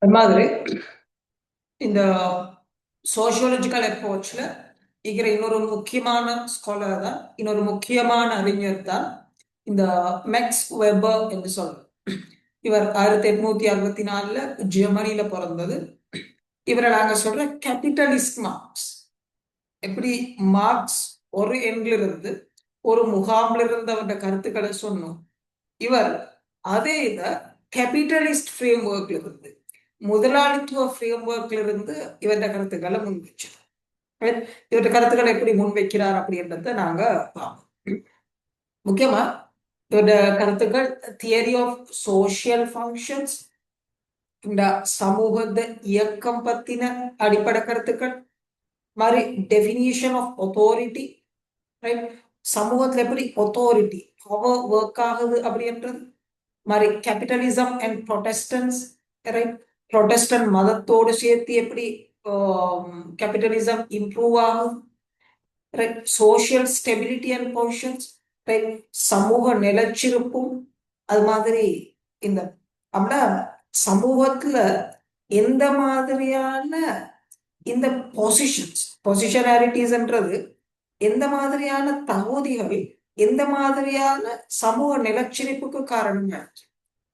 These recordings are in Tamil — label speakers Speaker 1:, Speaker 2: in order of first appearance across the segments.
Speaker 1: அது மாதிரி இந்த சோசியோலஜிக்கல் அப்ரோச்ல இருக்கிற இன்னொரு முக்கியமான ஸ்காலர் தான், இன்னொரு முக்கியமான அறிஞர் தான் இந்த மேக்ஸ் வெபர் என்று சொல்றோம். இவர் 1864 ஜெர்மனியில பிறந்தது. இவரை நாங்க சொல்ற கேபிட்டலிஸ்ட் மார்க்ஸ். எப்படி மார்க்ஸ் ஒரு எண்ணிலிருந்து ஒரு முகாம்ல இருந்து அவருடைய கருத்துக்களை சொன்னோம், இவர் அதே இதை கேபிட்டலிஸ்ட் ஃப்ரேம் ஒர்க்ல இருந்து, முதலாளித்துவ ஃப்ரேம் ஒர்க்ல இருந்து இவருடைய கருத்துக்களை முன்வைச்சார். இவருடைய கருத்துக்களை எப்படி முன்வைக்கிறார் அப்படின்றத நாங்க பார்ப்போம். முக்கியமா இவருடைய கருத்துக்கள் தியரி ஆஃப் சோசியல் ஃபங்க்ஷன்ஸ், இந்த சமூகத்த இயக்கம் பத்தின அடிப்படை கருத்துக்கள் மாதிரி, டெஃபினிஷன் ஆஃப் authority, ரைட், சமூகத்துல எப்படி authority பவர் ஒர்க் ஆகுது அப்படின்றது மாதிரி, capitalism and protestants, right, protestant மதத்தோடு சேர்த்து எப்படி கேபிட்டலிசம் இம்ப்ரூவ் ஆகுது, right, social stability and positions, right, சமூக நிலச்சிருப்பும், அது மாதிரி இந்த அப்படின்னா சமூகத்துல எந்த மாதிரியான இந்த பொசிஷனாலிட்டிஸ்ன்றது எந்த மாதிரியான தகுதிகள் எந்த மாதிரியான சமூக நிலச்சிரிப்புக்கு காரணம்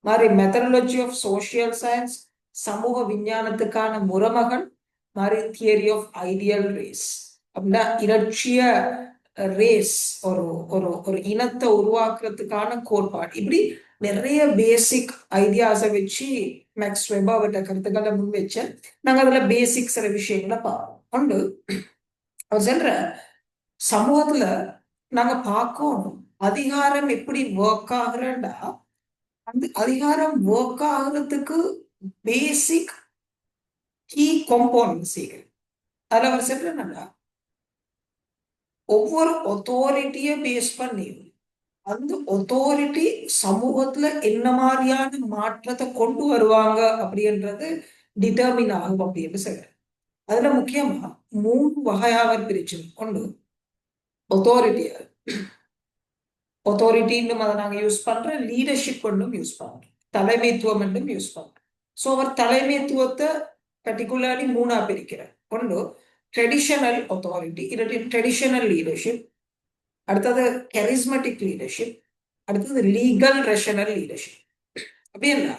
Speaker 1: மாதிரி, மெத்தடாலஜி ஆஃப் சோசியல் சயின்ஸ், சமூக விஞ்ஞானத்துக்கான முறமகன் மாதிரி, தியரி ஆஃப் ஐடியல் ரேஸ் அப்படின்னா இலட்சிய ரேஸ், ஒரு ஒரு ஒரு இனத்தை உருவாக்குறதுக்கான கோட்பாடு, இப்படி நிறைய பேசிக் ஐடியாஸை வச்சு மேக்ஸ் வெபர் அவர்கிட்ட கருத்துக்களை முன் வச்ச நாங்க அதுல பேசிக் சில விஷயங்களை பார்ப்போம். ஒன்று, அவர் சொல்ற சமூகத்துல நாங்க பார்க்கணும் அதிகாரம் எப்படி ஒர்க் ஆகுறா, அந்த அதிகாரம் ஒர்க் ஆகுறதுக்கு பேசிக் கீ காம்போனன்ட்ஸ். அதுல அவர் சொல்றா ஒவ்வொரு authority-ய பேஸ் பண்ணி அந்த authority சமூகத்துல என்ன மாதிரியான மாற்றத்தை கொண்டு வருவாங்க அப்படின்றது டிட்டர்மின் ஆகும் அப்படின்னு சொல்றாரு. அதுல முக்கியமா 3 வகையாக பிரிச்சு. ஒன்று, authority அதை நாங்க யூஸ் பண்றோம், லீடர்ஷிப் ஒன்றும் யூஸ் பண்றோம், தலைமைத்துவம் என்றும் யூஸ் பண்றோம். ஸோ அவர் தலைமைத்துவத்தை பர்டிகுலர்லி 3ஆ பிரிக்கிறார். ஒன்று, ட்ரெடிஷனல் authority, இல்லாட்டி ட்ரெடிஷனல் லீடர்ஷிப், அடுத்தது கரிஸ்மெட்டிக் லீடர்ஷிப், அடுத்தது லீகல் ரேஷனல் லீடர்ஷிப். அப்படின்னா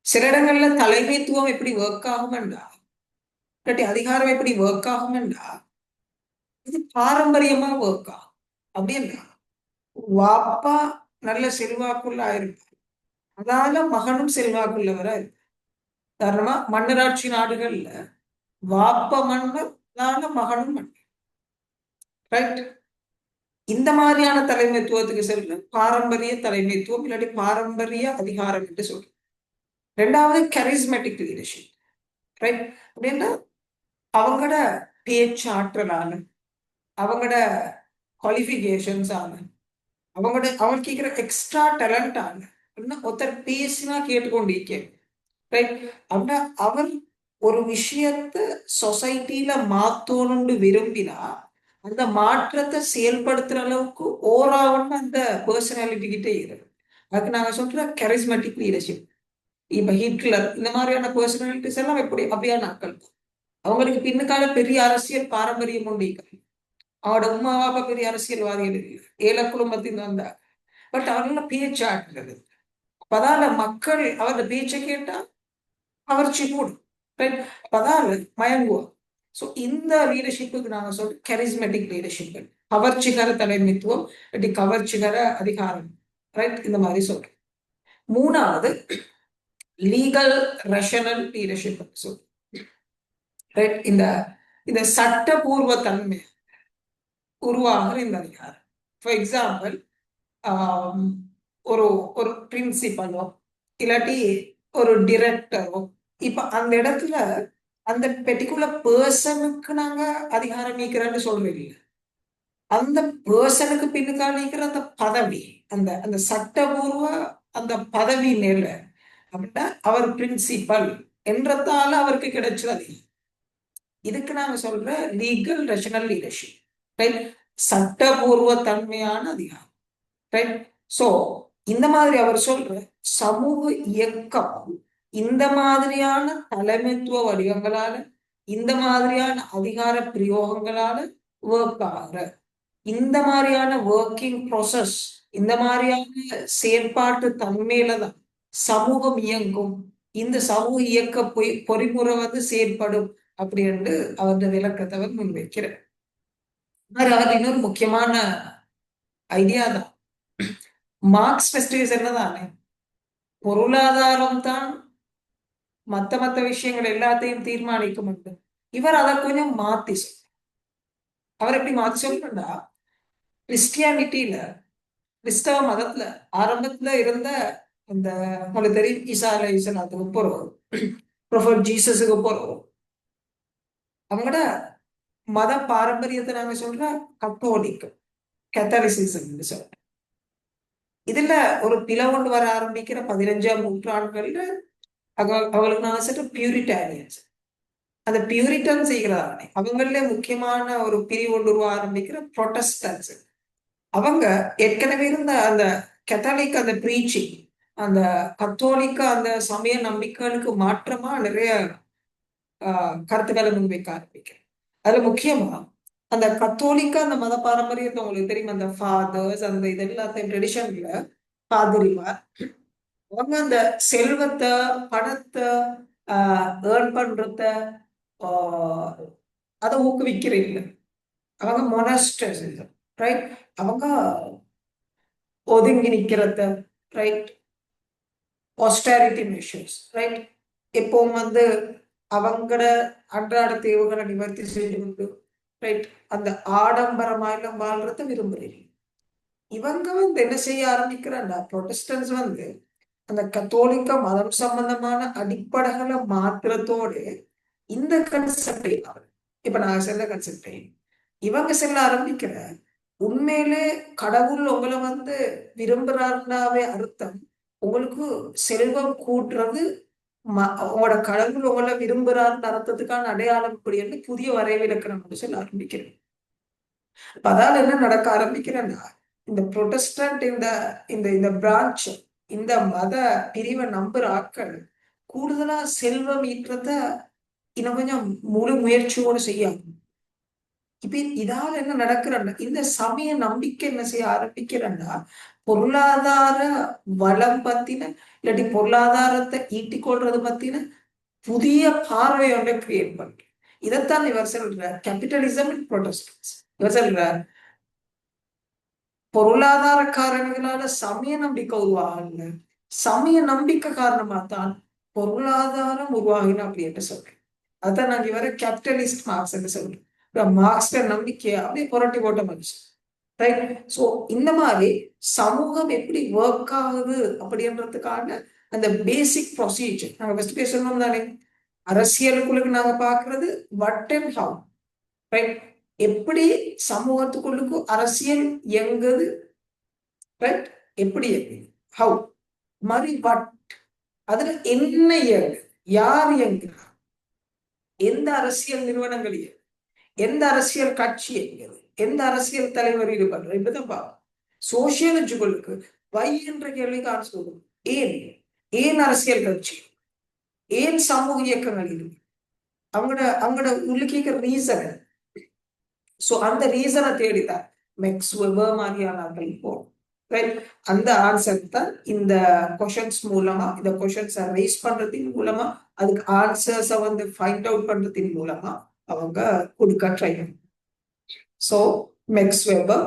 Speaker 1: சில இடங்கள்ல தலைமைத்துவம் எப்படி ஒர்க் ஆகும்டா, இல்லாட்டி அதிகாரம் எப்படி ஒர்க் ஆகும்டா, இது பாரம்பரியமா ஒர்க் ஆகும். அப்படின்னா வாப்பா நல்ல செல்வாக்குள்ள ஆயிருப்பார், அதால மகனும் செல்வாக்குள்ளவரா இருப்பார். காரணமா மன்னராட்சி நாடுகள்ல வாப்ப மன்னர், அதால மகனும் மன்னர், ரைட். இந்த மாதிரியான தலைமைத்துவத்துக்கு செல்ல பாரம்பரிய தலைமைத்துவம் இல்லாட்டி பாரம்பரிய அதிகாரம் என்று சொல்றோம். ரெண்டாவது கரிஸ்மெட்டிக் லீடர்ஷிப், ரைட். அப்படின்னா அவங்களோட பேச்சாற்றலான, அவங்களோட குவாலிஃபிகேஷன்ஸ் ஆன, அவங்க கேட்கிற எக்ஸ்ட்ரா டேலண்ட் ஆன, ஒருத்தர் பேசினா கேட்டுக்கொண்டிருக்க, ரைட். அப்படின்னா அவர் ஒரு விஷயத்தை சொசைட்டில மாத்தணும்னு விரும்பினா அந்த மாற்றத்தை செயல்படுத்துற அளவுக்கு ஓராவன்னு அந்த பர்சனாலிட்டி கிட்டே இருக்கு. அதுக்கு நாங்க சொல்ற கரிஸ்மெட்டிக் லீடர்ஷிப். இப்ப ஹிட்லர் இந்த மாதிரியான பர்சனாலிட்டிஸ் எல்லாம் அப்படியான ஆட்கள். அவங்களுக்கு பின்னுக்கால பெரிய அரசியல் பாரம்பரியம் உண்டு. அவரோட உமா பாப்பா பெரிய அரசியல்வாதிகள் இல்லை, ஏழை குடும்பத்தின் வந்தா. பட் அவர்கள பேச்சாட்டுறது, அப்பதால மக்கள் அவரோட பேச்சை கேட்டா கவர்ச்சி கூடும், அப்பதால மயங்குவோம். ஸோ இந்த லீடர்ஷிப்புக்கு நாங்க சொல்ற கரிஸ்மெட்டிக் லீடர்ஷிப், கவர்ச்சிகர தலைமைத்துவம், கவர்ச்சிகர அதிகாரம், ரைட், இந்த மாதிரி சொல்றோம். மூணாவது லீகல் ரேஷனல் லீடர்ஷிப் சொல்றோம், ரைட். இந்த சட்டபூர்வ தன்மை உருவாகிற இந்த அதிகாரம். ஃபார் எக்ஸாம்பிள், ஒரு ஒரு பிரின்சிபலோ இல்லாட்டி ஒரு டிரெக்டரோ, இப்ப அந்த இடத்துல அந்த பெர்டிகுலர் பர்சனுக்கு நாங்க அதிகாரம் நீக்கிறோம்னு சொல்றோம் இல்லை, அந்த பர்சனுக்கு பின்னுக்கால நீக்கிற அந்த பதவி, அந்த அந்த சட்டபூர்வ அந்த பதவி நிலை அப்படின்னா அவர் பிரின்சிபல் என்றதால அவருக்கு கிடைச்சது. இதுக்கு நாங்க சொல்ற லீகல் ரேஷனல் லீடர்ஷிப், ரைட், சட்டபூர்வ தன்மையான அதிகாரம், ரைட். சோ இந்த மாதிரி அவர் சொல்ற சமூக இயக்கம் இந்த மாதிரியான தலைமைத்துவ வடிவங்களால, இந்த மாதிரியான அதிகார பிரயோகங்களால ஒர்க் ஆகுற இந்த மாதிரியான ஒர்க்கிங் ப்ராசஸ், இந்த மாதிரியான செயற்பாட்டு தன்மையில தான் சமூகம் இயங்கும். இந்த சமூக இயக்க பொறிமுறை செயற்படும் அப்படின்னு அவரது விளக்கத்தை அவர் முன்வைக்கிறார். அவர் இன்னொரு முக்கியமான ஐடியா தான். மார்க்ஸ் ஃபெஸ்டிவஸ் என்னதானே, பொருளாதாரம் தான் மத்த விஷயங்கள் எல்லாத்தையும் தீர்மானிக்கும். இவர் அதை கொஞ்சம் மாத்தி சொல்ற. அவர் எப்படி மாத்தி சொல்றா, கிறிஸ்டியானிட்டியில, கிறிஸ்தவ மதத்துல ஆரம்பத்துல இருந்த இந்த உங்களுக்கு தெரியும் ஈசா அலைஹிஸ்ஸலாத்துக்கு போறோம், ப்ரொஃபட் ஜீசஸுக்கு போறோம், அவங்களோட மத பாரம்பரியத்தை நாங்க சொல்ற கத்தோலிக், கேத்தலிசிசம் சொல்ற. இதுல ஒரு பிளவுண்டு வர ஆரம்பிக்கிற 15ஆம் நூற்றாண்டுகள்ல அவங்களுக்கு நாங்க சொல்ற பியூரிட்டானியன்ஸ். அந்த பியூரிட்டன் செய்கிறாங்க. அவங்கள முக்கியமான ஒரு பிரிவு கொண்டு உருவ ஆரம்பிக்கிற புரொட்டஸ்டன்ஸ். அவங்க ஏற்கனவே இருந்த அந்த கத்தோலிக் அந்த பிரீச்சிங், அந்த கத்தோலிக்க அந்த சமய நம்பிக்கைகளுக்கு மாற்றமா நிறைய கருத்துக்களை முன்வைக்க ஆரம்பிக்கிறேன். அதுல முக்கியமா அந்த கத்தோலிக்க அந்த மத பாரம்பரியத்தை உங்களுக்கு தெரியும், அந்த ஃபாதர்ஸ் அந்த இது எல்லாத்தையும் ட்ரெடிஷன்ல பாதிரிமார் அவங்க அந்த செல்வத்தை பணத்தை ஏர்ன் பண்றத அதை ஊக்குவிக்கிறீங்க. அவங்க மொனாஸ்டர்ஸ் ரைட், அவங்க ஒதுங்கி நிக்கிறத ரைட், ஆஸ்டாரிட்டி மெஷர்ஸ் ரைட், எப்பவும் அவங்களோட அன்றாட தேவைகளை நிவர்த்தி செய்து கொண்டு ரைட் அந்த ஆடம்பரமா எல்லாம் வாழ்றத விரும்புறீங்க. இவங்க என்ன செய்ய ஆரம்பிக்கிறாங்க, புரொட்டஸ்டன்ஸ் அந்த கத்தோலிக்க மதம் சம்பந்தமான அடிப்படைகளை மாத்திரத்தோடு இந்த கன்செப்டை இப்ப நான் செல்ல கன்செப்டை இவங்க செல்ல ஆரம்பிக்கிற, உண்மையிலே கடவுள் உங்களை விரும்புறாருனாவே அர்த்தம் உங்களுக்கு செல்வம் கூட்டுறது உங்களோட கடவுள் உங்களை விரும்புறாருன்னு அர்த்தத்துக்கான அடையாளம் இப்படி புதிய வரைவிலக்கணம் சொல்ல ஆரம்பிக்கிறேன். அதால என்ன நடக்க ஆரம்பிக்கிறேன்னா, இந்த புரொட்டஸ்டன்ட் இந்த இந்த இந்த பிரான்ச் இந்த மத பிரிவை நம்புற ஆட்கள் கூடுதலா செல்வம் ஈற்றத இன்னும் கொஞ்சம் முழு முயற்சியோடு செய்யாகும். இப்ப இதால என்ன நடக்கிறன்னா, இந்த சமய நம்பிக்கை என்ன செய்ய ஆரம்பிக்கிறன்னா, பொருளாதார வளம் பத்தின இல்லாட்டி பொருளாதாரத்தை ஈட்டிக்கொள்றது பத்தின புதிய பார்வை ஒன்றை கிரியேட் பண்ற. இதைத்தான் இவர் சொல்ற கேபிட்டலிசம் இன் புரொட்டஸ்டன்ஸ். இவர் சொல்றார் பொருளாதார காரணங்களால சமய நம்பிக்கை உருவாகல, சமய நம்பிக்கை காரணமா தான் பொருளாதாரம் உருவாகின அப்படின்னு சொல்றேன். அதான் நாங்க இவரை கேபிட்டலிஸ்ட் மார்க்ஸ் என்று சொல்றோம். மார்க்ஸ்ட நம்பிக்கையா அப்படியே புரட்டி போட்ட மனுஷன் ரைட். ஸோ இந்த மாதிரி சமூகம் எப்படி ஒர்க் ஆகுது அப்படின்றதுக்கான அந்த பேசிக் ப்ரொசீஜர் நாங்க ஃபர்ஸ்ட் பேசணும் தானே. அரசியலுக்குள்ளுக்கு நாங்க பாக்குறது வட் அண்ட் ஹவ் ரைட், எப்படி சமூகத்துக்குள்ளுக்கு அரசியல் இயங்குது ரைட், எப்படி இயங்குது ஹவ் மாதிரி வட், அதுல என்ன இயங்கு, யார் இயங்குகிறார், எந்த அரசியல் நிறுவனங்கள் இயங்கு, எந்த அரசியல் கட்சி இயங்குது, எந்த அரசியல் தலைவர் ஈடுபடுற இப்பதான் பார்ப்போம். சோசியலஜிகளுக்கு வை என்ற கேள்விக்கு ஆன்சர் கொடுக்கும். ஏன் ஏன் அரசியல் கட்சி, ஏன் சமூக இயக்கங்கள் இருக்கு, அவங்களோட உள்ளுக்கு ரீசன். சோ அந்த ரீசனை தேடிதான் மெக்ஸ் வெபர் மாதிரியான ஆட்கள் போகும். அந்த ஆன்சர் தான் இந்த கொஷன்ஸ் மூலமா, இந்த கொஷன்ஸை ரைஸ் பண்றதின் மூலமா, அதுக்கு ஆன்சர்ஸை ஃபைண்ட் அவுட் பண்றதின் மூலமா அவங்க கொடுக்க ட்ரை பண்ணும். ஸோ மெக்ஸ் வெபர்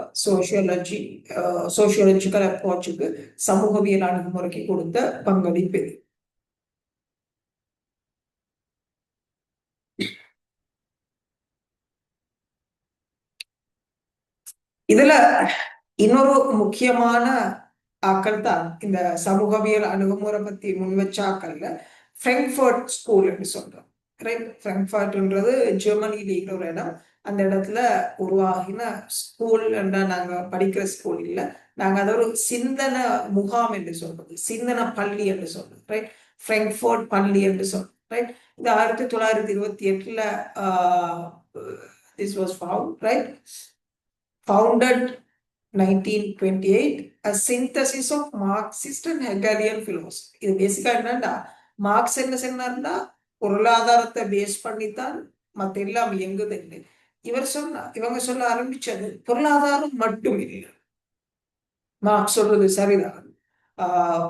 Speaker 1: சோசியாலஜிக்கல் அப்ரோச்சுக்கு சமூகவியல் அணுகுமுறைக்கு கொடுத்த பங்களிப்பு இது. இதுல இன்னொரு முக்கியமான ஆக்கள் தான் இந்த சமூகவியல் அணுகுமுறை பத்தி முன்வச்ச ஆக்கள்ல ஃப்ராங்க்ஃபர்ட் ஸ்கூல் சொல்றோம் ரைட். ஃப்ராங்க்ஃபர்ட்ன்றது ஜெர்மனியில இருக்கிற ஒரு இடம். அந்த இடத்துல உருவாகின ஸ்கூல் நாங்க படிக்கிற ஸ்கூல் இல்ல, நாங்க அதை ஒரு சிந்தன முகாம் என்று சொல்றது, சிந்தன பள்ளி என்று சொல்றோம் ரைட். ஃப்ராங்க்ஃபர்ட் பள்ளி என்று சொல்றோம் ரைட். இது 1928 this was found right, founded 1928, a synthesis of Marxist and Hegelian philosophy. இது பேசிக்கா என்னன்னா, மார்க்ஸ் என்ன சொன்னார்னா பொருளாதாரத்தை பேஸ் பண்ணித்தான் மத்த எல்லாம் இயங்குதுன்னு இவங்க சொல்ல ஆரம்பிச்சது பொருளாதாரம் மட்டும் இல்லை. மார்க்ஸ் சொல்றது சரிதான்.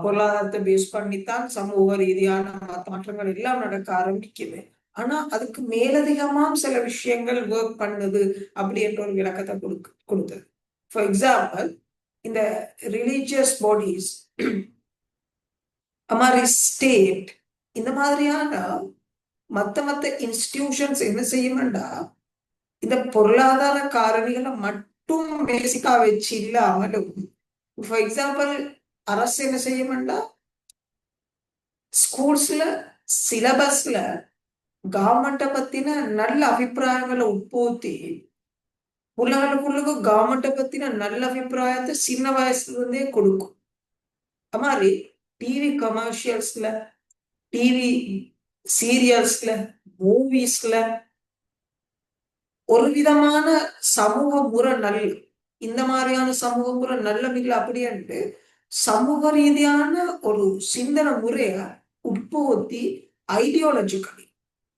Speaker 1: பொருளாதாரத்தை பேஸ் பண்ணித்தான் சமூக ரீதியான மாற்றங்கள் எல்லாம் நடக்க ஆரம்பிக்குது. ஆனா அதுக்கு மேலதிகமா சில விஷயங்கள் ஒர்க் பண்ணுது அப்படி என்ற ஒரு விளக்கத்தை கொடுத்தது. ஃபார் எக்ஸாம்பிள், இந்த ரிலீஜியஸ் பாடிஸ் மாதிரி ஸ்டேட் இந்த மாதிரியான மத்த இன்ஸ்டிடியூஷன்ஸ் என்ன செய்யும்டா இந்த பொருளாதார காரணிகளை மட்டும் பேசிக்கா வச்சு இல்லாமலும், ஃபார் எக்ஸாம்பிள் அரசு என்ன செய்யும்டா ஸ்கூல்ஸ்ல சிலபஸ்ல கவர்மெண்ட்டை பத்தின நல்ல அபிப்பிராயங்களை உட்பூத்தி பிள்ளைகளுக்குள்ளுக்கு கவர்மெண்ட்டை பத்தின நல்ல அபிப்பிராயத்தை சின்ன வயசுல இருந்தே கொடுக்கும். அது மாதிரி டிவி கமர்ஷியல்ஸ்ல, டிவி சீரியல்ஸ்ல, மூவிஸ்ல ஒரு விதமான சமூக முறை நல்ல இந்த மாதிரியான சமூக முறை நல்ல இல்லை அப்படின்ட்டு சமூக ரீதியான ஒரு சிந்தனை முறைய உட்புகுத்தி ஐடியாலஜிக்கலி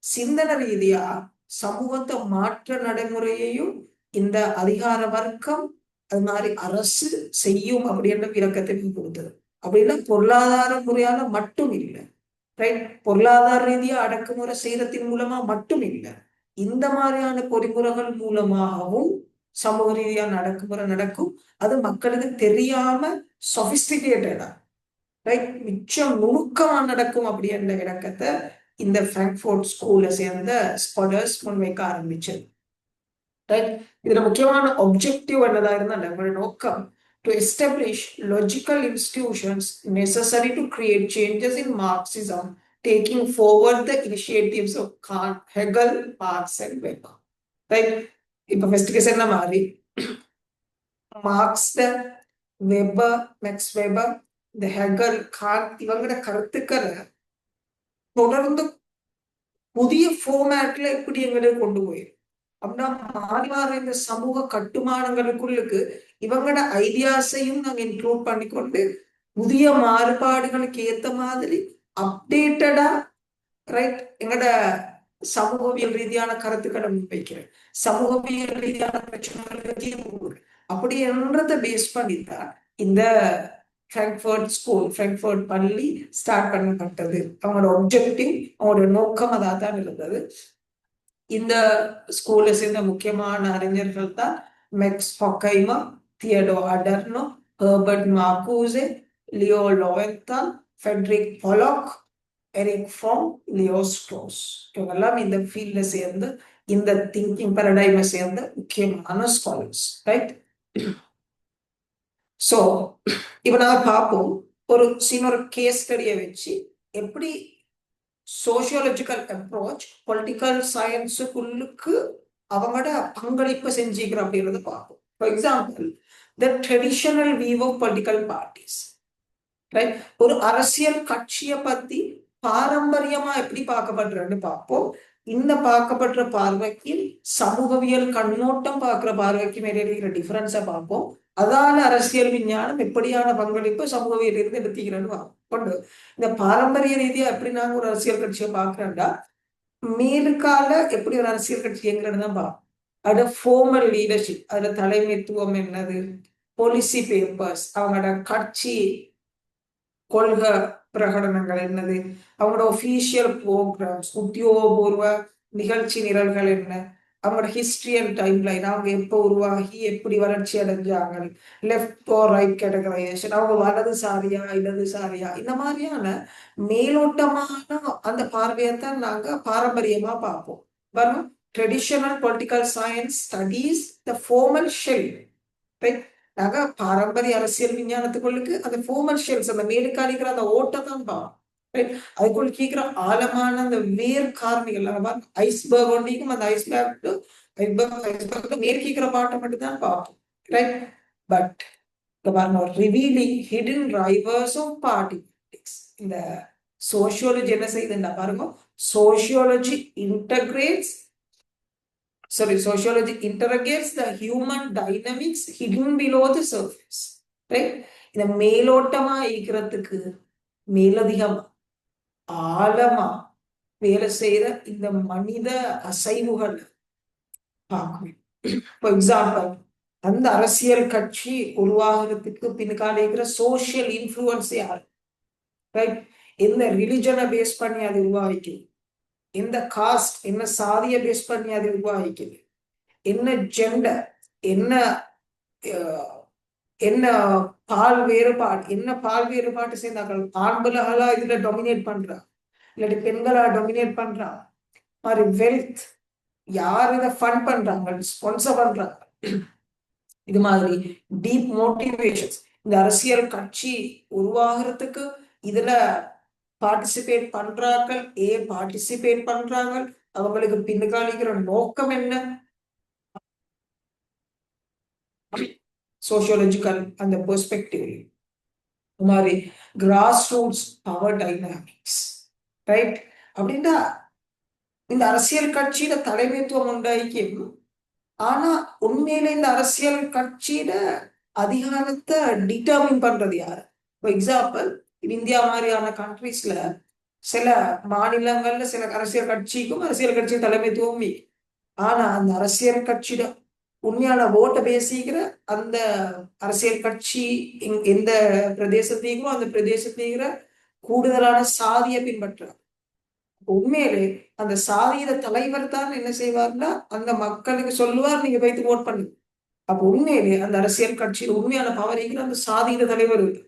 Speaker 1: சிந்தனை ரீதியா சமூகத்தை மாற்ற நடைமுறையையும் இந்த அதிகார வர்க்கம் அது மாதிரி அரசு செய்யும் அப்படின்ற விளக்கத்தை கொடுத்தது. அப்படின்னா பொருளாதார முறையால மட்டும் இல்லை, ரைட்? பொருளாதார ரீதியா அடக்குமுறை செய்யறதின் மூலமா மட்டும் இல்லை, இந்த மாதிரியான பொறிமுறைகள் மூலமாகவும் சமூக ரீதியான அடக்குமுறை நடக்கும். அது மக்களுக்கு தெரியாம சொபிஸ்டிகேட்டடா, ரைட், மிச்சம் நுணுக்கமா நடக்கும் அப்படின்ற விளக்கத்தை இந்த பிராங்க்ஃபர்ட் ஸ்கூல்ல சேர்ந்த ஸ்காலர்ஸ் முன்வைக்க ஆரம்பிச்சது. ரைட், இதுல முக்கியமான ஒப்ஜெக்டிவ் என்னதா இருந்தா நம்மளோட நோக்கம் to establish logical institutions necessary to create changes in Marxism, taking forward the initiatives of Kant, Hegel, Marx and Weber. Right? இப்ப ஃபர்ஸ்ட் சொன்ன மாதிரி மார்க்ஸ், வெபர், மேக்ஸ் வெபர், இந்த ஹெகல், காண்ட் இவங்களோட கருத்துக்களை தொடர்ந்து புதிய ஃபார்மேட்ல எப்படி எங்களுக்கு கொண்டு போயிடும் அப்படின்னா மாறி மாற இந்த சமூக கட்டுமானங்களுக்குள்ளுக்கு இவங்களோட ஐடியாஸையும் நாங்க இன்க்ளூட் பண்ணிக்கொண்டு புதிய மாறுபாடுகளுக்கு ஏத்த மாதிரி அப்டேட்டடா, ரைட், எங்களோட சமூகவியல் ரீதியான கருத்துக்களை முன்வைக்கிறேன், சமூகவியல் ரீதியான பிரச்சனைகளுக்கு தீர்வு அப்படி என்றதை பேஸ் பண்ணித்தான் இந்த பிராங்க்ஃபர்ட் ஸ்கூல், பிராங்க்ஃபர்ட் பள்ளி ஸ்டார்ட் பண்ணப்பட்டது. அவங்களோட ஒப்ஜெக்டிவ், அவங்களோட நோக்கம் அதாக தான் இருந்தது. இந்த ஸ்கூல்ல சேர்ந்த முக்கியமான அறிஞர்கள் தான் Max Horkheimer, Theodor Adorno, Herbert Marcuse, Leo Lowenthal, Friedrich Pollock, Erich Fromm, Leo Strauss இவங்கெல்லாம் இந்த ஃபீல்ட்ல சேர்ந்து இந்த திங்கிங் பேரடைமை சேர்ந்த முக்கியமான ஸ்காலர்ஸ், ரைட்? ஸோ இப்ப நாங்க பார்ப்போம் ஒரு சின்ன கேஸ் ஸ்டடியை வச்சு எப்படி சோசியாலஜிக்கல் அப்ரோச் பொலிட்டிக்கல் சயின்ஸுக்குள்ளுக்கு அவங்களோட பங்களிப்பு செஞ்சுக்கிற அப்படின்றத பார்ப்போம். For example, the traditional view of political parties, right? ஒரு அரசியல் கட்சியை பத்தி பாரம்பரியமா எப்படி பார்க்கப்படுறன்னு பார்ப்போம். இந்த பார்க்கப்படுற பார்வைக்கு சமூகவியல் கண்ணோட்டம் பார்க்கிற பார்வைக்கு மேலே இருக்கிற டிஃபரன்ஸை பார்ப்போம். அதால அரசியல் விஞ்ஞானம் எப்படியான பங்களிப்பு சமூகவியல் இருந்து எடுத்துக்கிறேன்னு கொண்டு இந்த பாரம்பரிய ரீதியா எப்படி நாங்க ஒரு அரசியல் கட்சியை பார்க்கிறோம்டா மேலுக்கால எப்படி ஒரு அரசியல் கட்சி எங்கிறன்னு தான் பார்ப்போம். அதோட ஃபார்மல் லீடர்ஷிப், அதுல தலைமைத்துவம் என்னது, பாலிசி பேப்பர்ஸ், அவங்களோட கட்சி கொள்கை பிரகடனங்கள் என்னது, அவங்களோட ஒஃபீஷியல் ப்ரோக்ராம்ஸ், உத்தியோகபூர்வ நிகழ்ச்சி நிரல்கள் என்ன, அவங்களோட ஹிஸ்டரி அண்ட் டைம் லைன், அவங்க எப்போ உருவாகி எப்படி வளர்ச்சி அடைஞ்சாங்க, லெஃப்ட் ஓ ரைட் கேட்டகரைசேஷன், அவங்க வலதுசாரியா இடதுசாரியா, இந்த மாதிரியான மேலோட்டமான அந்த பார்வையைத்தான் நாங்க பாரம்பரியமா பார்ப்போம். வரும் ட்ரெடிஷனல் பொலிட்டிக்கல் சயின்ஸ் ஸ்டடீஸ் த ஃபார்மல் ஷெல், ரைட்? நாங்க பாரம்பரிய அரசியல் விஞ்ஞானத்துக்குள்ளுக்கு அந்த ஃபார்மல் ஷெல்ஸ், அந்த மேலுக்காலிக்கிற அந்த ஓட்டத்தான் பார்ப்போம், ரைட்? அதுக்குள்ள கேட்கிற ஆழமான அந்த வேர் காரணிகள் ஐஸ்பர்க் ஒன்றிக்கும் அந்த ஐஸ்பர்க் மேற்கிக்கிற பாட்டை மட்டும் தான் பார்ப்போம், right? But revealing hidden drivers of party politics, இந்த சோசியாலஜி என்ன செய்யுதுன்னா பாருங்க, sociology interrogates the human dynamics hidden below the surface, right? இந்த மேலோட்டமா இருக்கிறதுக்கு மேலதிகமா ஆழமா வேலை செய்யற இந்த மனித அசைவுகள் பார்க்கணும். ஃபார் எக்ஸாம்பிள், அந்த அரசியல் கட்சி உருவாகிறதுக்கு பின்கால இருக்கிற சோசியல் இன்ஃப்ளூயன்ஸ் யார், ரைட்? எந்த ரிலிஜனை பேஸ் பண்ணி அது உருவாகிக்குது, எந்த காஸ்ட் என்ன சாதியை பேஸ் பண்ணி அது உருவாகிக்குது, என்ன ஜெண்டர், என்ன என்ன பால் வேறுபாடு, என்ன பால் வேறுபாடு சேர்ந்தார்கள், ஆண்களா இதுல டொமினேட் பண்றா இல்லாட்டி பெண்களா டொமினேட் பண்றா மாதிரி, வெல்த் யார் இதை ஃபண்ட் பண்றாங்க, ஸ்பான்சர் பண்றாங்க, இது மாதிரி டீப் மோட்டிவேஷன்ஸ். இந்த அரசியல் கட்சி உருவாகிறதுக்கு இதுல பார்ட்டிசிபேட் பண்றாங்க, ஏன் பார்ட்டிசிபேட் பண்றாங்க, அவங்களுக்கு பின்காலிக்கிற நோக்கம் என்ன, சோசியோலஜிக்கல் அந்த பெர்ஸ்பெக்டிவ் மாதிரி cross roots power dynamics, right? அப்படின்னா இந்த அரசியல் கட்சியில தலைமைத்துவம் உண்டாயிக்கும். ஆனா உண்மையில இந்த அரசியல் கட்சியில அதிகாரத்தை டிட்டர்மின் பண்றது யாரு? ஃபார் எக்ஸாம்பிள், இந்தியா மாதிரியான கண்ட்ரீஸ்ல சில மாநிலங்கள்ல சில அரசியல் கட்சிக்கும் அரசியல் கட்சி தலைமைத்துவம். ஆனா அந்த அரசியல் கட்சியில உண்மையான ஓட்டை பேசிக்கிற அந்த அரசியல் கட்சி எந்த பிரதேசத்தையும் அந்த பிரதேசத்தைங்கிற கூடுதலான சாதியை பின்பற்றார். உண்மையிலே அந்த சாதியில தலைவர் தான் என்ன செய்வார்னா அந்த மக்களுக்கு சொல்லுவார், நீங்க போயிட்டு ஓட் பண்ணுங்க. அப்ப உண்மையிலே அந்த அரசியல் கட்சியில உண்மையான பவரிங்கிற அந்த சாதியில தலைவர் இருக்கு.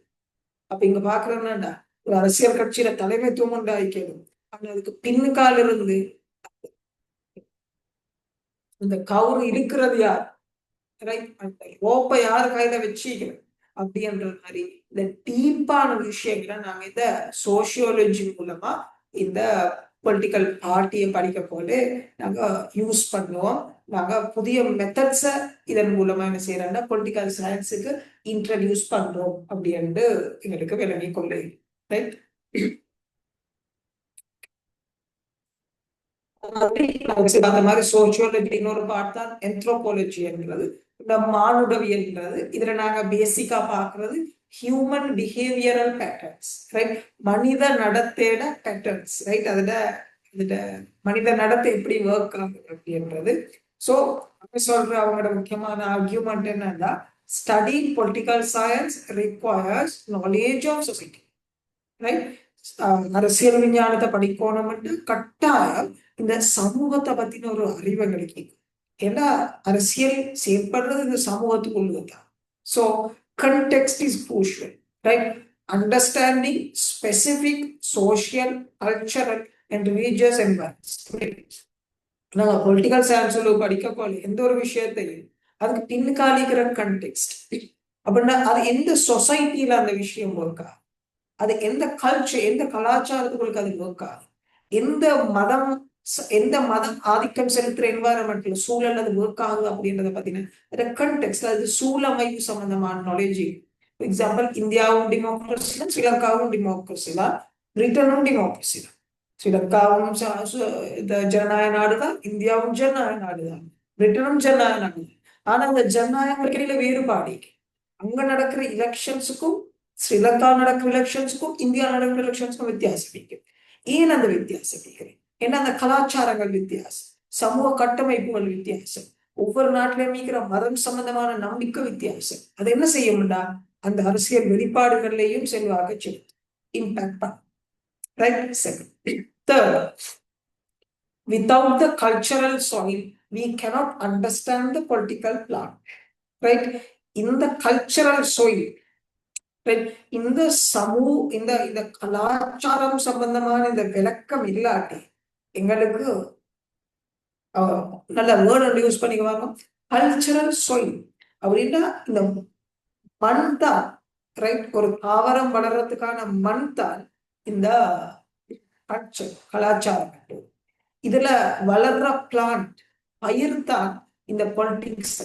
Speaker 1: அப்ப இங்க பாக்குறேன்னா ஒரு அரசியல் கட்சியில தலைமைத்துவம் உண்டாயிக்கணும். ஆனா அதுக்கு பின்னுக்கால இருந்து இந்த கவுரு இழுக்கிறது யார், ரோப்பை யாரு கையில வச்சுக்கணும் அப்படின்ற மாதிரி இந்த டீப்பான விஷயங்களை நாங்க இந்த சோசியோலஜி மூலமா இந்த பொலிட்டிக்கல் பார்ட்டியை படிக்க போல நாங்க யூஸ் பண்ணுவோம். நாங்க புதிய மெத்தட்ஸ இதன் மூலமா என்ன செய்யறோம்னா பொலிட்டிக்கல் சயின்ஸுக்கு இன்ட்ரடியூஸ் பண்றோம் அப்படின்னு எங்களுக்கு விளங்கி கொள்ளு, ரைட்? அந்த மாதிரி சோசியோலஜி இன்னொரு பார்ட் தான் என்த்ரோபாலஜி என்கிறது, இந்த மானுடவியல்ன்றது. இதுல நாங்க பேசிக்கா பாக்குறது ஹியூமன் பிஹேவியரல் பேட்டர்ன்ஸ், ரைட்? மனித நடத்தையிட பேட்டர்ன்ஸ், ரைட்? அதுல மனித நடத்தை எப்படி ஒர்க் ஆகுது அப்படின்றது. ஸோ சொல்ற அவங்களோட முக்கியமான ஆர்கியூமெண்ட் என்னன்னா, study political science requires knowledge of society, right? அரசியல் விஞ்ஞானத்தை படிக்கணும்னு கட்டாயம் இந்த சமூகத்தை பத்தின ஒரு அறிவை கிடைக்கும். ஏன்னா அரசியல் செயல்படுறது இந்த சமூகத்துக்குள்ளதான். So context is crucial, right? Understanding specific social, cultural and religious environments. நாங்க பொலிட்டிக்கல் சயின்ஸ் படிக்க போல எந்த ஒரு விஷயத்தையும் அதுக்கு பின்காலிக்கிற கண்டெக்ஸ்ட் அப்படின்னா அது எந்த சொசைட்டில அந்த விஷயம் ஒர்க்கா, அது எந்த கல்ச்சர் எந்த கலாச்சாரத்துக்கு அது ஒர்க்கா, எந்த மதம் எந்த மதம் ஆதிக்கம் செலுத்துற என்வாரன்மெண்ட்ல சூழல் அது ஒர்க் ஆகுது அப்படின்றத பாத்தீங்கன்னா கண்டெக்ஸ்ட், அது சூழமைப்பு சம்பந்தமான நாலேஜ். எக்ஸாம்பிள், இந்தியாவும் டெமோக்ரஸி தான், ஸ்ரீலங்காவும் டெமோக்ரஸி தான், பிரிட்டனும் டெமோக்ரஸி தான். ஸ்ரீலங்காவும் இந்த ஜனநாயக நாடுதான், இந்தியாவும் ஜனநாயக நாடுதான், பிரிட்டனும் ஜனநாயக நாடு. ஆனா அந்த ஜனநாயகங்களுக்கு இடையில வேறுபாடு. அங்க நடக்கிற எலெக்ஷன்ஸுக்கும் ஸ்ரீலங்கா நடக்கிற எலெக்ஷன்ஸுக்கும் இந்தியா நடக்கிற எலெக்ஷன்ஸுக்கும் வித்தியாசம் இருக்கு. ஏன் அந்த வித்தியாசம் இருக்கிறேன்? ஏன்னா அந்த கலாச்சாரங்கள் வித்தியாசம், சமூக கட்டமைப்புகள் வித்தியாசம், ஒவ்வொரு நாட்டிலும் இருக்கிற மதம் சம்பந்தமான நம்பிக்கை வித்தியாசம். அது என்ன செய்யும்டா அந்த அரசியல் வெளிப்பாடுகள்லையும் செல்வாக செலுத்தும், இம்பாக்ட் பண்ணும், right? Second. Third, without the cultural soil, we cannot understand the political plan, right? In the cultural soil, right? இந்த இந்த கலாச்சாரம் சம்பந்தமான இந்த விளக்கம் இல்லாட்டி எங்களுக்கு நல்ல வேர்ட் யூஸ் பண்ணிக்குவாங்க, கல்ச்சரல் soil அப்படின்னா இந்த மண் தான், ரைட்? ஒரு தாவரம் வளர்றதுக்கான மண் தான் இந்த கலாச்சாரம். இதுல வளர்ற பிளான்ட் பயிர் தான் இந்த பொலிட்டிக்ஸ்,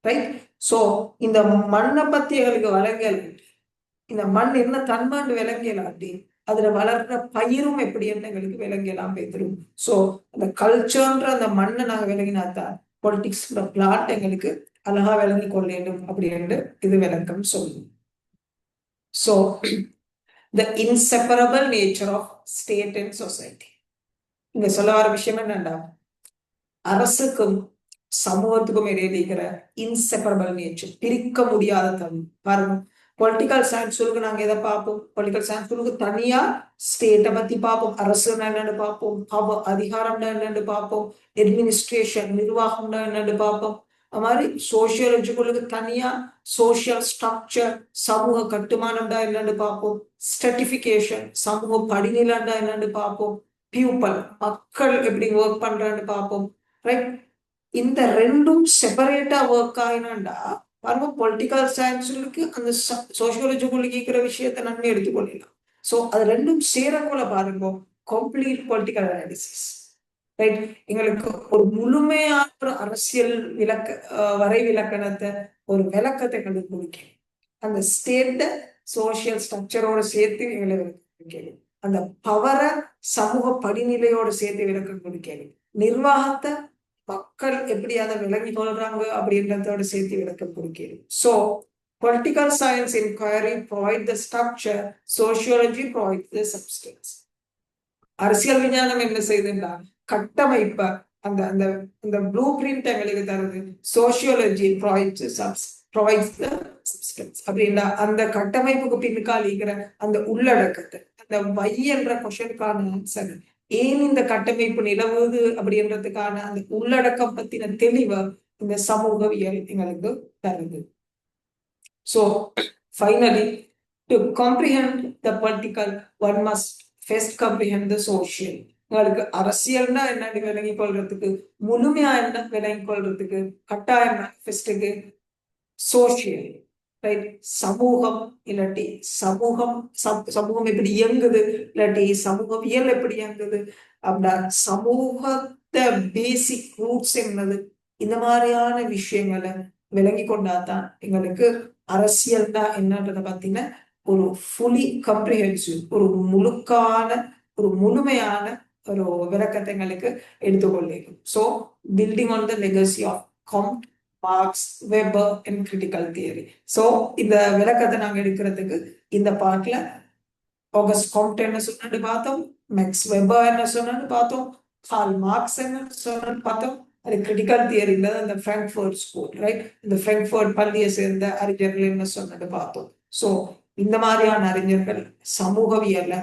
Speaker 1: ரைட்? சோ இந்த மண்ணை பத்தி எங்களுக்கு வழங்கல், இந்த மண் என்ன தன்மாண்டு விளங்கலாட்டி அதுல வளர்ற பயிரும் எப்படி என்ன எங்களுக்கு விளங்கலாம் பேத்துரும். சோ அந்த கல்ச்சர்ன்ற அந்த மண்ணை நாங்க விளங்கினாத்தான் பொலிட்டிக்ஸ் பிளாட் எங்களுக்கு அழகா விளங்கி கொள்ளேண்டும் அப்படின்னு இது விளக்கம் சொல்லும். So the inseparable nature of state and society. இங்க சொல்ல வர விஷயம் என்னன்னா, அரசுக்கும் சமூகத்துக்கும் இடையில இருக்கிற இன்செப்பரபிள் நேச்சர், பிரிக்க முடியாத தன்மை. பாருங்க, பொலிட்டிக்கல் சயின்ஸ் சொல்லுங்க, நாங்க எதை பார்ப்போம்? பொலிட்டிக்கல் சயின்ஸ் சொல்லுங்க தனியா ஸ்டேட்டை பத்தி பார்ப்போம், அரசு என்னன்னு பார்ப்போம், அதிகாரம் என்னன்னு பார்ப்போம், அட்மினிஸ்ட்ரேஷன் நிர்வாகம் என்னன்னு பார்ப்போம். அது மாதிரி சோசியாலஜிக்குள்ளுக்கு தனியா சோசியல் ஸ்ட்ரக்சர் சமூக கட்டுமானம் என்னன்னு பார்ப்போம், ஸ்ட்ரட்டிபிகேஷன் சமூக படிநிலை என்னன்னு பார்ப்போம், பியூப்பல் மக்கள் எப்படி ஒர்க் பண்றான்னு பார்ப்போம். ரைட், இந்த ரெண்டும் செப்பரேட்டா ஒர்க் ஆயினாண்டா பாருங்க, பொலிட்டிக்கல் சயின்ஸுக்கு அந்த சோசியாலஜிக்குள்ள கேட்கிற விஷயத்தை நன்மை எடுத்துக்கொள்ளலாம். ஸோ அது ரெண்டும் சேரக்குள்ள பாருங்க, கம்ப்ளீட் பொலிட்டிக்கல் அனாலிசிஸ். ரைட், எங்களுக்கு ஒரு முழுமையான ஒரு அரசியல் வரை விளக்கணத்தை, ஒரு விளக்கத்தை எங்களுக்கு கொடுக்கணும். அந்த ஸ்டேட்ட சோசியல் ஸ்ட்ரக்சரோட சேர்த்து எங்களுக்கு கொடுக்கணும். அந்த பவரை சமூக படிநிலையோட சேர்த்து விளக்கம் கொடுக்கணும். நிர்வாகத்தை மக்கள் எப்படி அதை விளங்கி கொள்றாங்க அப்படின்றதோட சேர்த்து விளக்கம் கொடுக்கணும். So political science inquiry provide the structure, sociology provides the substance. அரசியல் விஞ்ஞானம் என்ன செய்யுதுன்னா கட்டமைப்ப, அந்த அந்த அந்த ப்ளூ பிரிண்ட் எங்களுக்கு தருது. சோசியோலஜி provides the substance. அப்படின்னா அந்த கட்டமைப்புக்கு பின்னால் இருக்கிற அந்த உள்ளடக்கத்தை, அந்த வை என்ற கொஸ்டினுக்கான ஆன்சர், ஏன் இந்த கட்டமைப்பு நிலவுது அப்படின்றதுக்கான அந்த உள்ளடக்கம் பத்தின தெளிவை இந்த சமூகவியல் எங்களுக்கு தருது. So finally, to comprehend the political, one must first comprehend the social. உங்களுக்கு அரசியல்னா என்னன்னு விளங்கி கொள்றதுக்கு, முழுமையா என்ன விளங்கி கொள்றதுக்கு கட்டாயம் ஃபர்ஸ்ட்டுக்கு சோசியல். ரைட், சமூகம் இல்லாட்டி சமூகம் எப்படி இயங்குது, இல்லாட்டி சமூகவியல் எப்படி இயங்குது, அப்படின்னா சமூகத்தை பேசிக் ரூட்ஸ் என்னது, இந்த மாதிரியான விஷயங்களை விளங்கி கொண்டாதான் எங்களுக்கு அரசியல் தான் என்னன்றத பார்த்தீங்கன்னா ஒரு ஃபுல்லி கம்ப்ரிஹென்சிவ், ஒரு முழுக்கான ஒரு முழுமையான ஒரு விளக்கத்தை எங்களுக்கு எடுத்துக்கொள்ளும். So building on the legacy of Comte, Marx, Weber and critical theory. So இந்த விளக்கத்தை நாங்கள் எடுக்கிறதுக்கு இந்த பார்ட்ல ஆகஸ்ட் கம்ட் என்ன சொன்னு பார்த்தோம், மேக்ஸ் வெபர் என்ன சொன்னு பார்த்தோம், கார்ல் மார்க்ஸ் என்ன சொன்னு பார்த்தோம், அது கிரிட்டிக்கல் தியரியில அந்த பிராங்க்ஃபர்ட் ஸ்கூல். ரைட், இந்த பிராங்க்ஃபர்ட் பள்ளியை சேர்ந்த அறிஞர்கள் என்ன சொன்னது பார்த்தோம். ஸோ இந்த மாதிரியான அறிஞர்கள் சமூகவியல்ல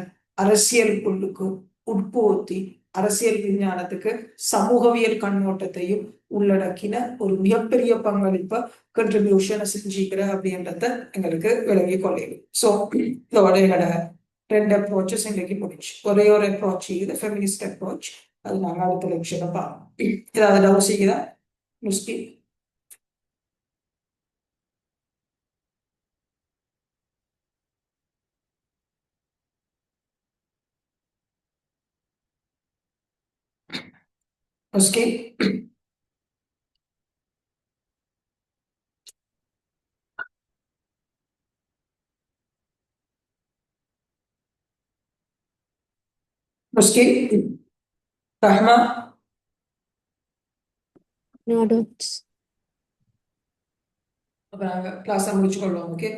Speaker 1: அரசியலுக்குள்ளுக்கு உட்புகுத்தி அரசியல் விஞ்ஞானத்துக்கு சமூகவியல் கண்ணோட்டத்தையும் உள்ளடக்கின ஒரு மிகப்பெரிய பங்களிப்பை கண்ட்ரிபியூஷனை செஞ்சுக்கிற அப்படின்றத எங்களுக்கு விளங்கி கொள்ளையும். ஸோ இதோட எங்களோட 2 அப்ரோச்சஸ் எங்களுக்கு முடிச்சு. ஒரே ஒரு அப்ரோச் இது ஃபெமினிஸ்ட் அப்ரோச். அது நாங்கள் அடுத்த லெக்சர்ல பார்ப்போம். ஏதாவது டவுட் செய்யுதா முஸ்கி? முஸ்கி முஸ்கி ரஹ்மா?
Speaker 2: No doubts.
Speaker 1: அப்ப நாங்கள் கிளாஸை முடிச்சுக்கொள்வோம். ஓகே.